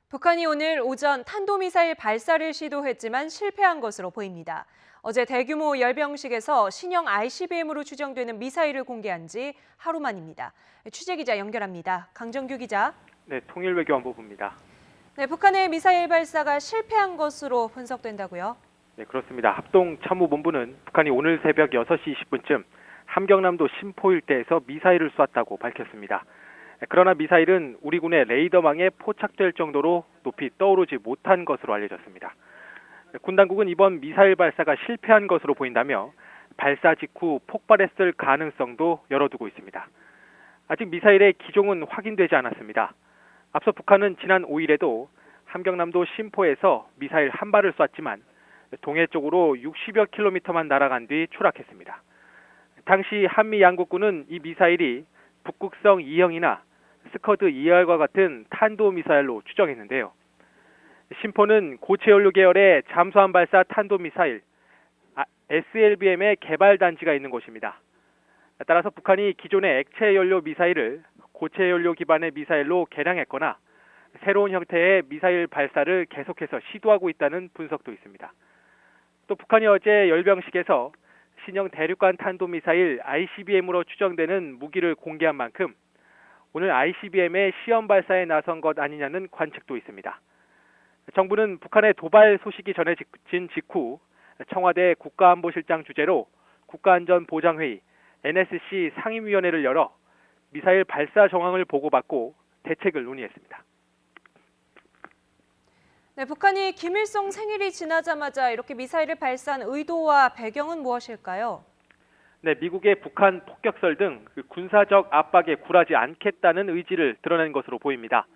북한이 오늘 오전 탄도미사일 발사를 시도했지만 실패한 것으로 보입니다. 어제 대규모 열병식에서 신형 ICBM으로 추정되는 미사일을 공개한 지 하루 만입니다. 취재기자 연결합니다. 강정규 기자. 네, 통일외교안보부입니다. 네, 북한의 미사일 발사가 실패한 것으로 분석된다고요? 네, 그렇습니다. 합동참모본부는 북한이 오늘 새벽 6시 20분쯤 함경남도 심포 일대에서 미사일을 쐈다고 밝혔습니다. 그러나 미사일은 우리 군의 레이더망에 포착될 정도로 높이 떠오르지 못한 것으로 알려졌습니다. 군 당국은 이번 미사일 발사가 실패한 것으로 보인다며 발사 직후 폭발했을 가능성도 열어두고 있습니다. 아직 미사일의 기종은 확인되지 않았습니다. 앞서 북한은 지난 5일에도 함경남도 심포에서 미사일 한 발을 쐈지만 동해 쪽으로 60여 킬로미터만 날아간 뒤 추락했습니다. 당시 한미 양국군은 이 미사일이 북극성 2형이나 스커드 2R과 같은 탄도미사일로 추정했는데요. 심포는 고체연료 계열의 잠수함 발사 탄도미사일 SLBM의 개발 단지가 있는 곳입니다. 따라서 북한이 기존의 액체 연료 미사일을 고체 연료 기반의 미사일로 개량했거나 새로운 형태의 미사일 발사를 계속해서 시도하고 있다는 분석도 있습니다. 또 북한이 어제 열병식에서 신형 대륙간 탄도미사일 ICBM으로 추정되는 무기를 공개한 만큼 오늘 ICBM의 시험 발사에 나선 것 아니냐는 관측도 있습니다. 정부는 북한의 도발 소식이 전해진 직후 청와대 국가안보실장 주재로 국가안전보장회의 NSC 상임위원회를 열어 미사일 발사 정황을 보고받고 대책을 논의했습니다. 네, 북한이 김일성 생일이 지나자마자 이렇게 미사일을 발사한 의도와 배경은 무엇일까요? 네, 미국의 북한 폭격설 등 군사적 압박에 굴하지 않겠다는 의지를 드러낸 것으로 보입니다.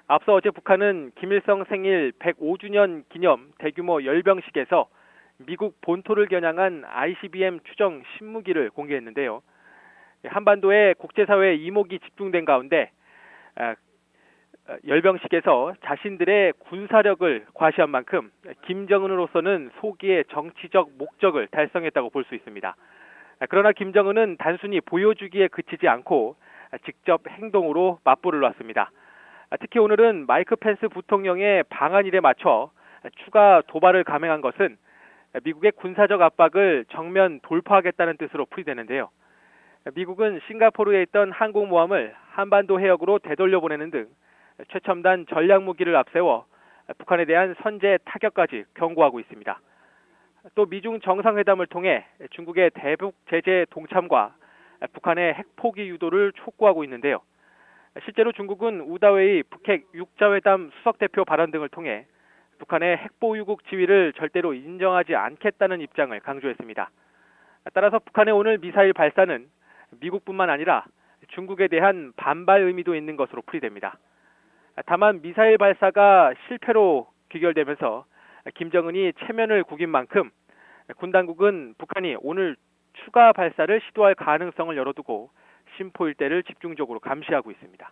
앞서 어제 북한은 김일성 생일 105주년 기념 대규모 열병식에서 미국 본토를 겨냥한 ICBM 추정 신무기를 공개했는데요. 한반도에 국제사회의 이목이 집중된 가운데 열병식에서 자신들의 군사력을 과시한 만큼 김정은으로서는 소기의 정치적 목적을 달성했다고 볼 수 있습니다. 그러나 김정은은 단순히 보여주기에 그치지 않고 직접 행동으로 맞불을 놨습니다. 특히 오늘은 마이크 펜스 부통령의 방한일에 맞춰 추가 도발을 감행한 것은 미국의 군사적 압박을 정면 돌파하겠다는 뜻으로 풀이되는데요. 미국은 싱가포르에 있던 항공모함을 한반도 해역으로 되돌려보내는 등 최첨단 전략무기를 앞세워 북한에 대한 선제 타격까지 경고하고 있습니다. 또 미중 정상회담을 통해 중국의 대북 제재 동참과 북한의 핵포기 유도를 촉구하고 있는데요. 실제로 중국은 우다웨이 북핵 6자회담 수석대표 발언 등을 통해 북한의 핵보유국 지위를 절대로 인정하지 않겠다는 입장을 강조했습니다. 따라서 북한의 오늘 미사일 발사는 미국뿐만 아니라 중국에 대한 반발 의미도 있는 것으로 풀이됩니다. 다만 미사일 발사가 실패로 귀결되면서 김정은이 체면을 구긴 만큼 군 당국은 북한이 오늘 추가 발사를 시도할 가능성을 열어두고 심포 일대를 집중적으로 감시하고 있습니다.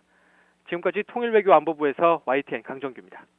지금까지 통일외교안보부에서 YTN 강정규입니다.